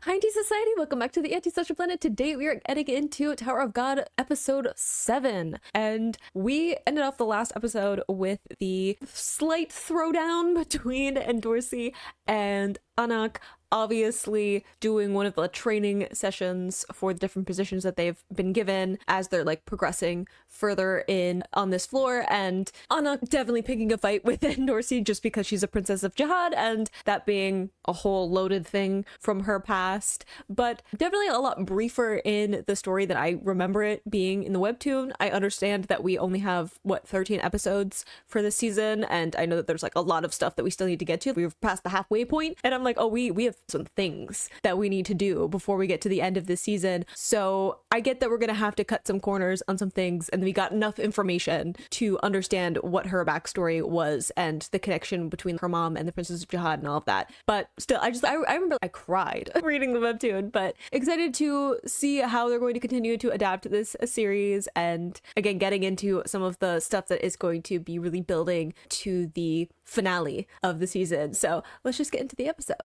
Hi, Anti Society. Welcome back to the Antisocial Planet. Today we are getting into Tower of God episode 7. And we ended off the last episode with the slight throwdown between Dorsey and Anak, obviously doing one of the training sessions for the different positions that they've been given as they're like progressing further in on this floor, and Anak definitely picking a fight with Dorsey just because she's a princess of Jihad, and that being a whole loaded thing from her past, but definitely a lot briefer in the story than I remember it being in the webtoon. I understand that we only have 13 episodes for this season, and I know that there's like a lot of stuff that we still need to get to. We've passed the halfway point, and I'm like, oh, we have some things that we need to do before we get to the end of this season. So I get that we're gonna have to cut some corners on some things, and we got enough information to understand what her backstory was and the connection between her mom and the Princess of Jihad and all of that. But still, I remember I cried reading the webtoon, but excited to see how they're going to continue to adapt this series, and again getting into some of the stuff that is going to be really building to the finale of the season. So let's just get into the episode.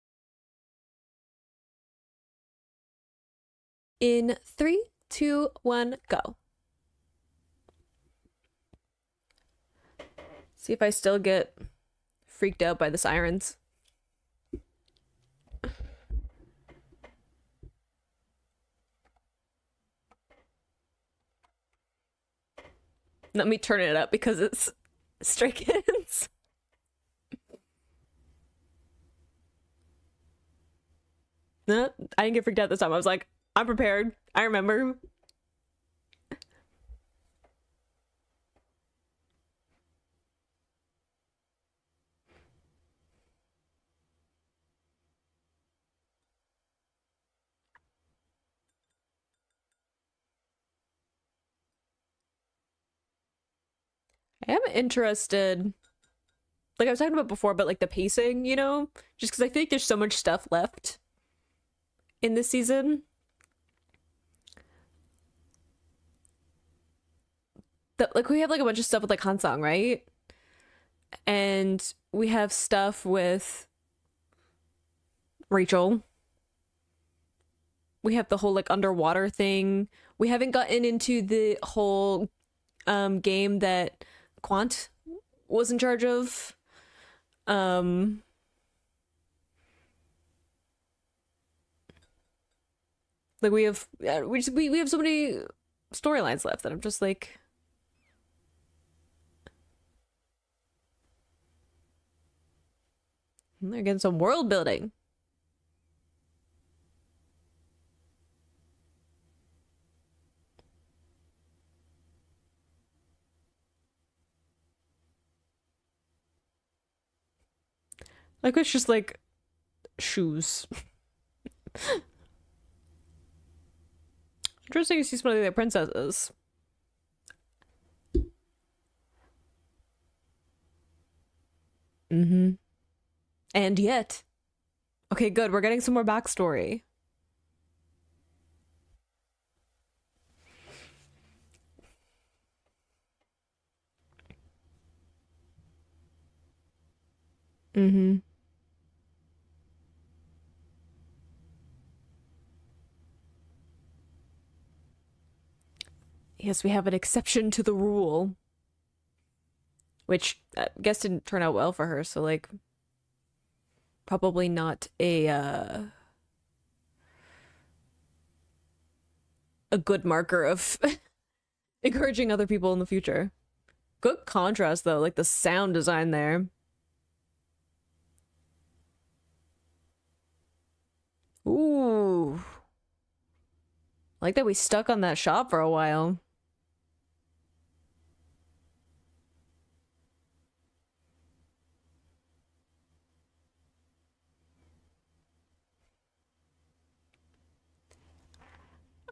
In 3, 2, 1, go. See if I still get freaked out by the sirens. Let me turn it up because it's Stray Kids. No, I didn't get freaked out this time. I was like, I'm prepared. I remember. I am interested, like I was talking about before, but like the pacing, you know, just because I think there's so much stuff left in this season. That like we have like a bunch of stuff with like Hansong, right? And we have stuff with Rachel. We have the whole like underwater thing. We haven't gotten into the whole game that Quant was in charge of. Like we have we have so many storylines left that I'm just like, they're getting some world building. Like it's just like shoes. Interesting to see some of the other princesses. Mm-hmm. And yet, okay, good. We're getting some more backstory. Mm-hmm. Yes, we have an exception to the rule, which I guess didn't turn out well for her. So like, probably not a good marker of encouraging other people in the future. Good contrast though, like the sound design there. Ooh. I like that we stuck on that shot for a while.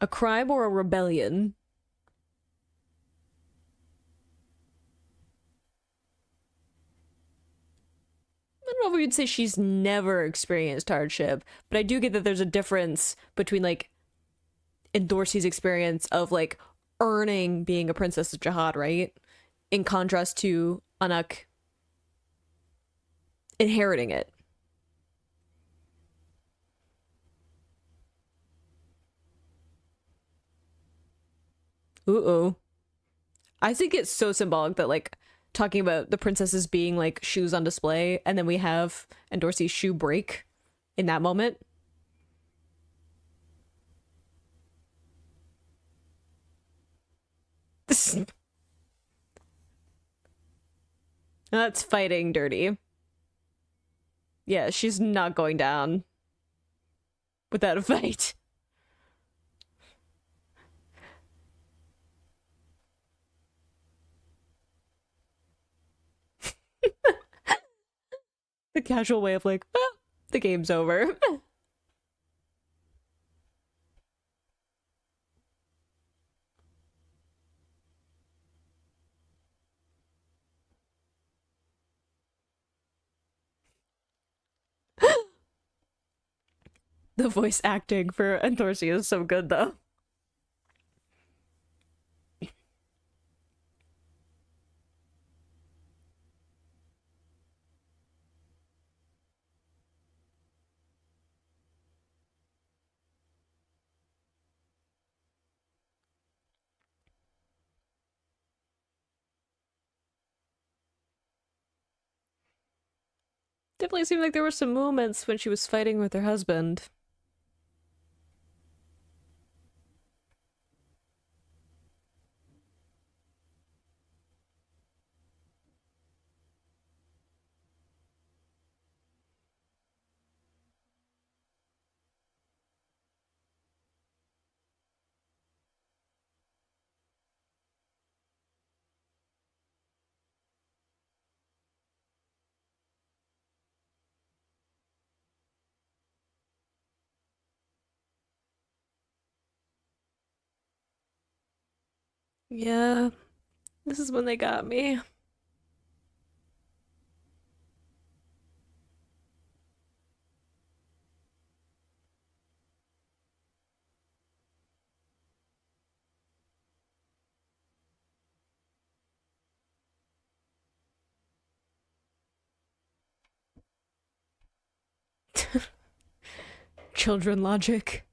A crime or a rebellion? I don't know if we'd say she's never experienced hardship, but I do get that there's a difference between like Dorsey's experience of like earning being a princess of Jihad, right? In contrast to Anak inheriting it. Ooh. I think it's so symbolic that like talking about the princesses being like shoes on display, and then we have Endorsee's shoe break in that moment. That's fighting dirty. Yeah, she's not going down without a fight. The casual way of like, ah, the game's over. The voice acting for Endorsia is so good though. Definitely seemed like there were some moments when she was fighting with her husband. Yeah, this is when they got me. Children logic.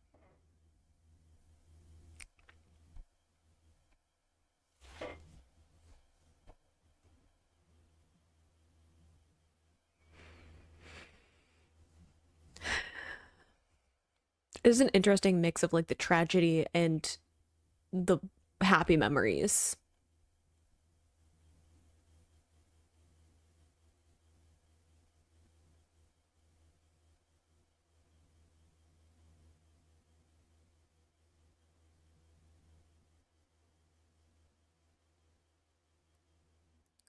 It is an interesting mix of like the tragedy and the happy memories.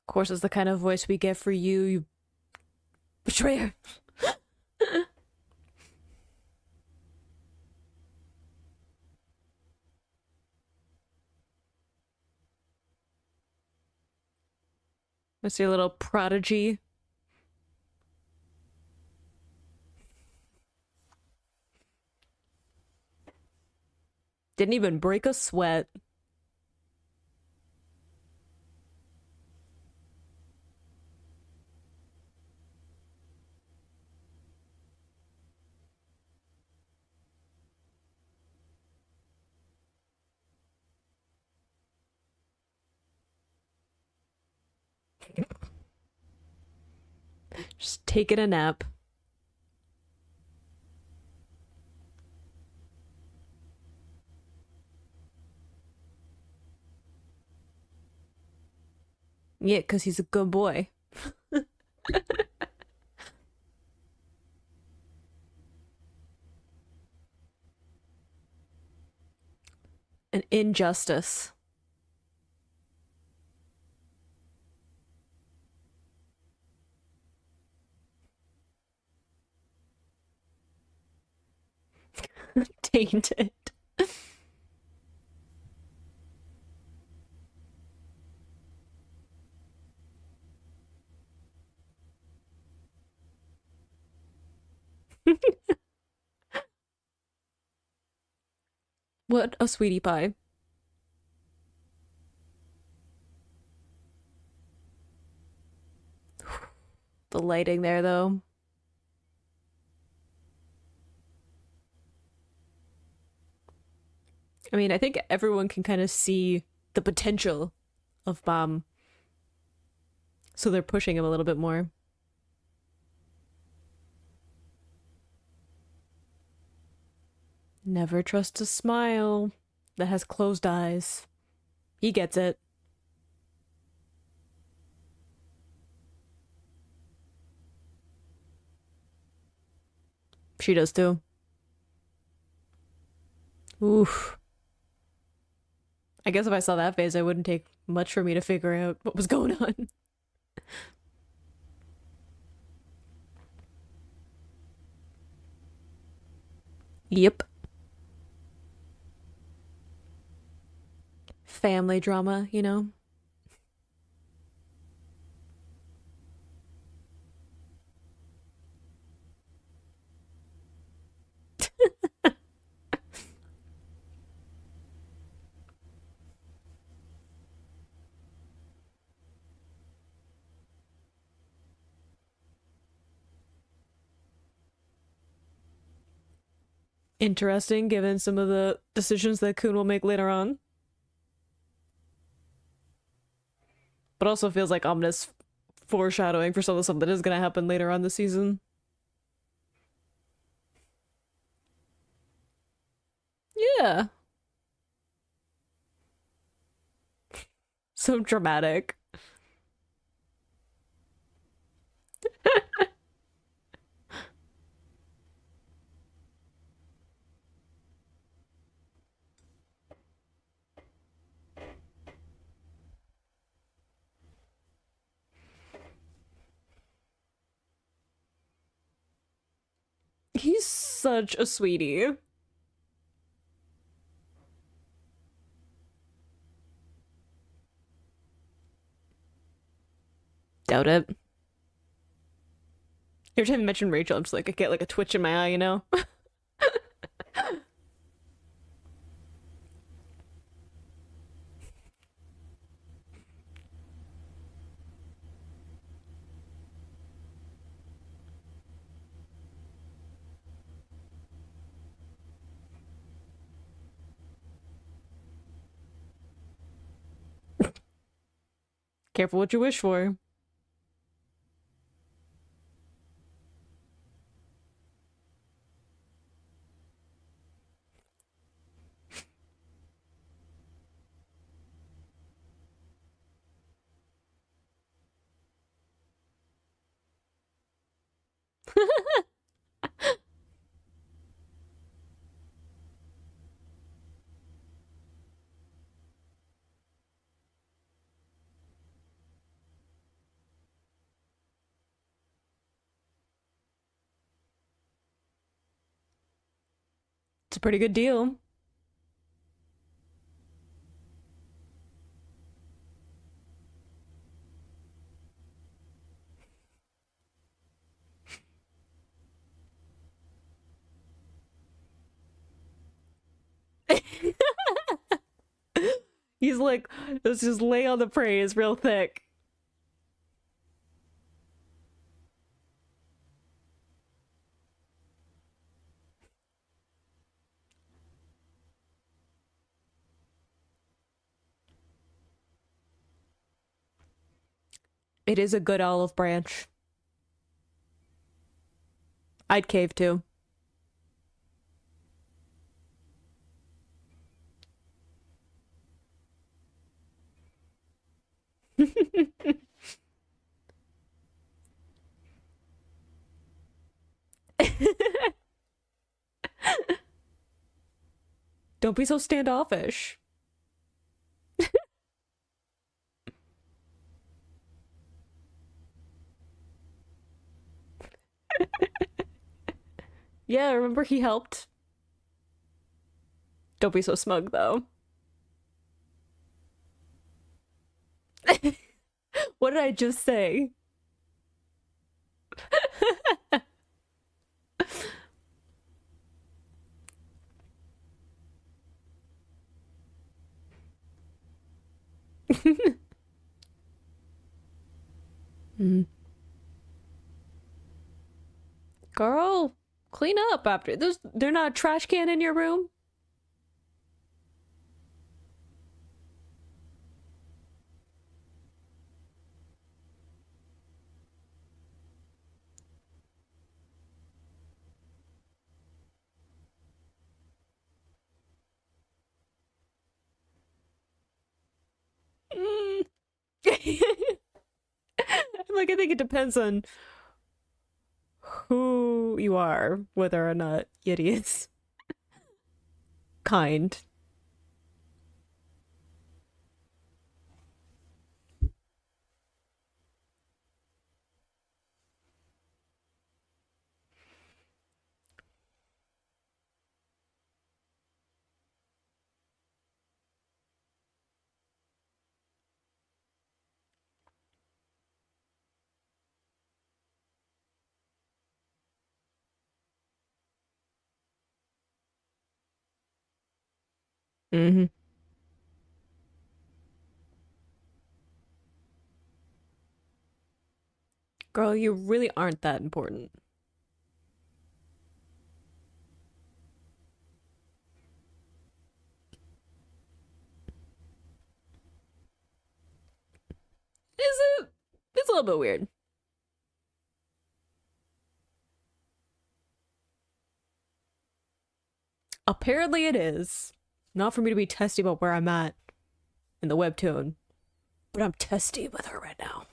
Of course, is the kind of voice we get for you, you betrayer. That's your little prodigy. Didn't even break a sweat. Just taking a nap. Yeah, because he's a good boy. An injustice. Tainted. What a sweetie pie. The lighting there, though. I mean, I think everyone can kind of see the potential of Bomb. So they're pushing him a little bit more. Never trust a smile that has closed eyes. He gets it. She does too. Oof. I guess if I saw that phase, it wouldn't take much for me to figure out what was going on. Yep. Family drama, you know? Interesting, given some of the decisions that Kun will make later on. But also feels like ominous foreshadowing for some of something that is going to happen later on this season. Yeah. So dramatic. He's such a sweetie. Doubt it. Every time you mention Rachel, I'm just like, I get like a twitch in my eye, you know? Careful what you wish for. It's a pretty good deal. He's like, let's just lay on the praise real thick. It is a good olive branch. I'd cave too. Don't be so standoffish. Yeah, remember he helped? Don't be so smug, though. What did I just say? Mm. Girl, clean up after. They're not a trash can in your room? Like, I think it depends on who you are, whether or not Yeti is kind. Mm-hmm. Girl, you really aren't that important. Is it? It's a little bit weird. Apparently it is. Not for me to be testy about where I'm at in the webtoon, but I'm testy with her right now.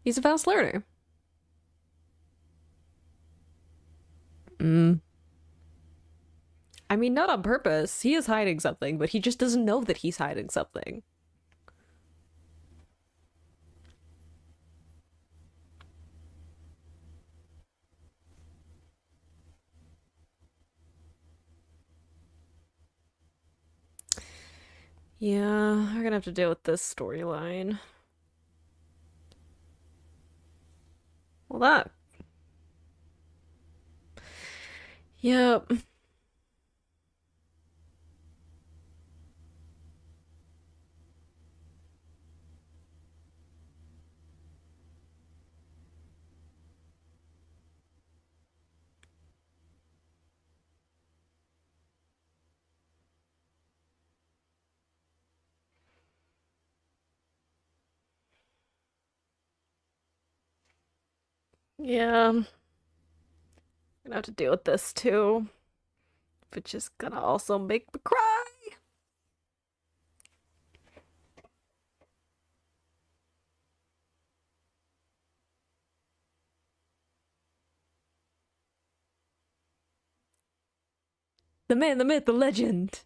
He's a fast learner. Mm. I mean, not on purpose. He is hiding something, but he just doesn't know that he's hiding something. Yeah, we're gonna have to deal with this storyline. Well, that. Yep. Yeah. I'm gonna have to deal with this too. Which is gonna also make me cry. The man, the myth, the legend.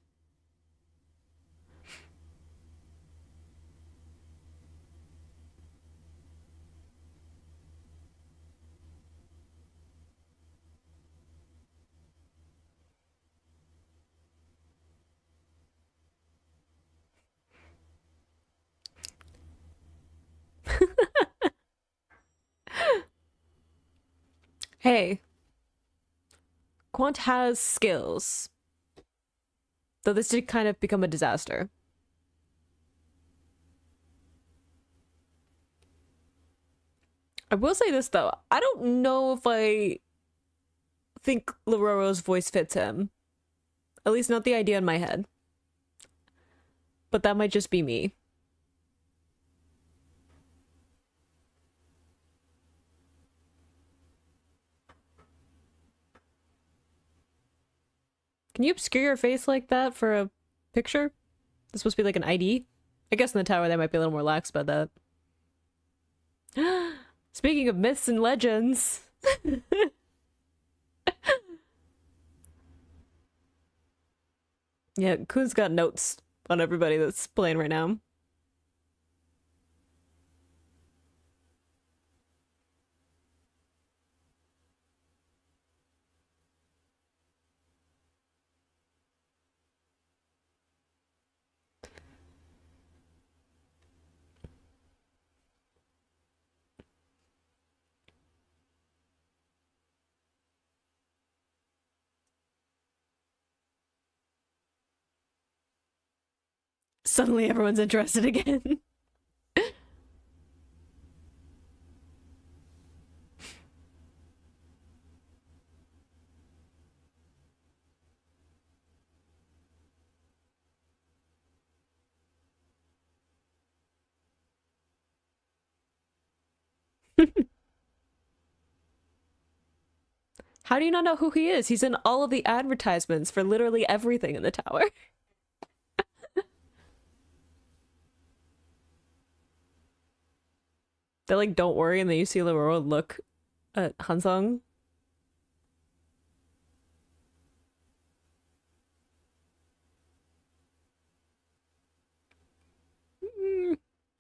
Hey, Quant has skills, though this did kind of become a disaster. I will say this though, I don't know if I think Lororo's voice fits him. At least not the idea in my head. But that might just be me. Can you obscure your face like that for a picture? It's supposed to be like an ID? I guess in the tower they might be a little more lax about that. Speaking of myths and legends. Yeah, Kuhn's got notes on everybody that's playing right now. Suddenly everyone's interested again. How do you not know who he is? He's in all of the advertisements for literally everything in the tower. They're like, don't worry, and then you see Laurel look at Hansung.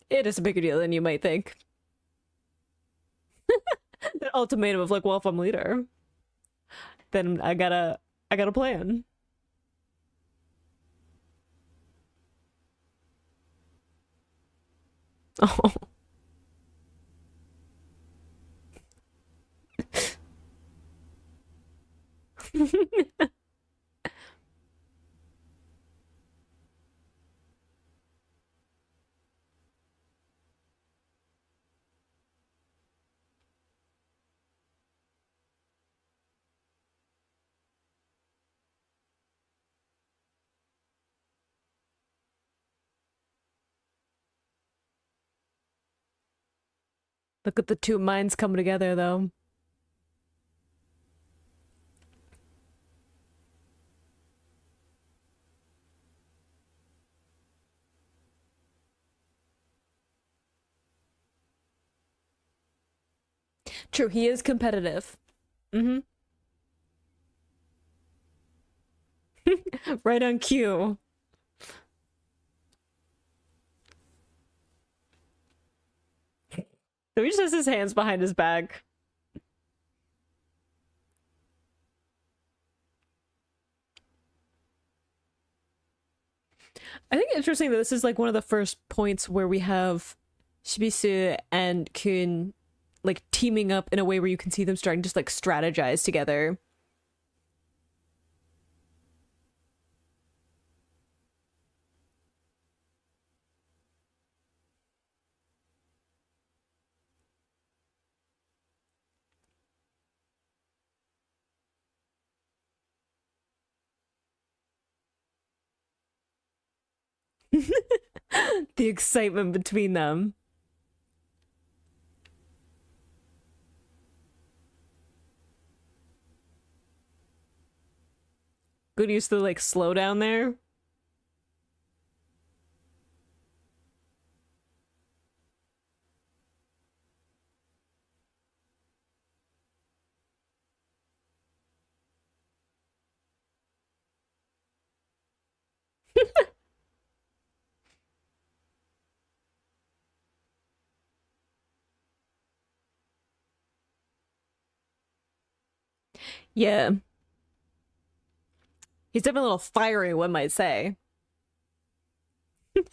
It is a bigger deal than you might think. The ultimatum of like, well, if I'm leader, then I gotta plan. Oh. Look at the two minds coming together, though. True, he is competitive. Mm-hmm. Right on cue. So he just has his hands behind his back. I think it's interesting that this is like one of the first points where we have Shibisu and Kun like teaming up in a way where you can see them starting to just like strategize together. The excitement between them. Good use to like slow down there. Yeah. He's definitely a little fiery, one might say. Is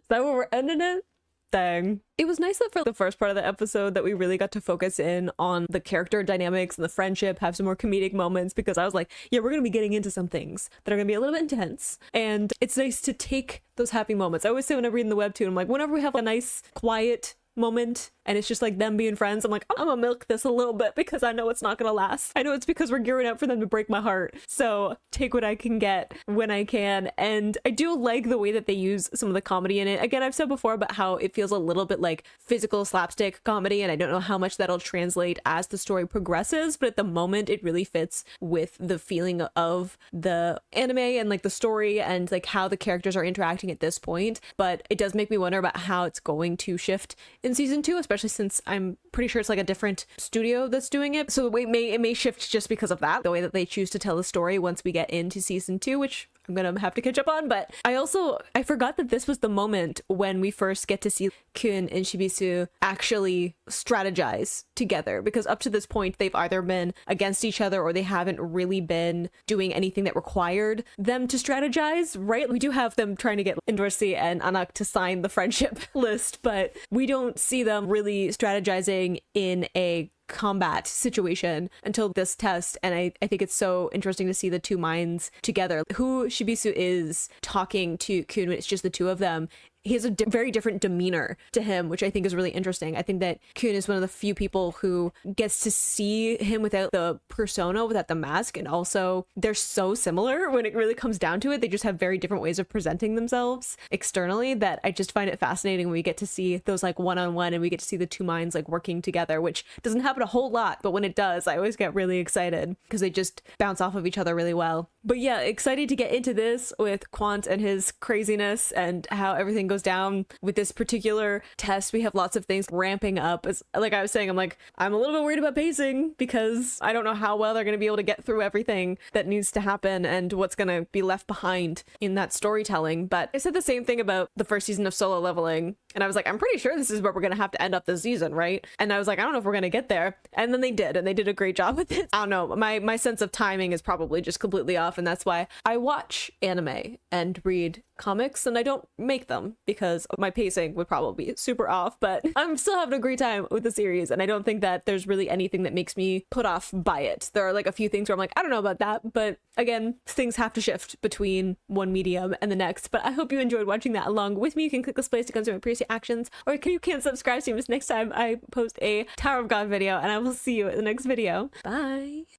that what we're ending it? Dang. It was nice that for the first part of the episode that we really got to focus in on the character dynamics and the friendship, have some more comedic moments, because I was like, yeah, we're going to be getting into some things that are going to be a little bit intense. And it's nice to take those happy moments. I always say when I'm reading the webtoon, I'm like, whenever we have a nice, quiet moment and it's just like them being friends, I'm like, I'm gonna milk this a little bit because I know it's not gonna last. I know it's because we're gearing up for them to break my heart, so take what I can get when I can. And I do like the way that they use some of the comedy in it. Again, I've said before about how it feels a little bit like physical slapstick comedy, and I don't know how much that'll translate as the story progresses, but at the moment it really fits with the feeling of the anime and like the story and like how the characters are interacting at this point. But it does make me wonder about how it's going to shift in season 2, especially since I'm pretty sure it's like a different studio that's doing it. So it may shift just because of that, the way that they choose to tell the story once we get into season 2, which I'm gonna have to catch up on. But I forgot that this was the moment when we first get to see Kun and Shibisu actually strategize together, because up to this point they've either been against each other or they haven't really been doing anything that required them to strategize, right? We do have them trying to get Indorsi and Anak to sign the friendship list, but we don't see them really strategizing in a combat situation until this test. And I think it's so interesting to see the two minds together. Who Shibisu is talking to Kun when it's just the two of them he has a very different demeanor to him, which I think is really interesting. I think that Kuhn is one of the few people who gets to see him without the persona, without the mask, and also they're so similar when it really comes down to it. They just have very different ways of presenting themselves externally that I just find it fascinating when we get to see those like one-on-one and we get to see the two minds like working together, which doesn't happen a whole lot, but when it does, I always get really excited because they just bounce off of each other really well. But yeah, excited to get into this with Quant and his craziness and how everything goes down with this particular test. We have lots of things ramping up. As like I was saying, I'm a little bit worried about pacing because I don't know how well they're going to be able to get through everything that needs to happen and what's going to be left behind in that storytelling. But I said the same thing about the first season of Solo Leveling, and I was like, I'm pretty sure this is where we're going to have to end up this season, right? And I was like, I don't know if we're going to get there. And then they did, and they did a great job with it. I don't know. My sense of timing is probably just completely off, and that's why I watch anime and read comics and I don't make them because my pacing would probably be super off, but I'm still having a great time with the series, and I don't think that there's really anything that makes me put off by it. There are like a few things where I'm like, I don't know about that, but again, things have to shift between one medium and the next. But I hope you enjoyed watching that along with me. You can click this place to consume my previous actions, or you can subscribe to me next time I post a Tower of God video, and I will see you in the next video. Bye.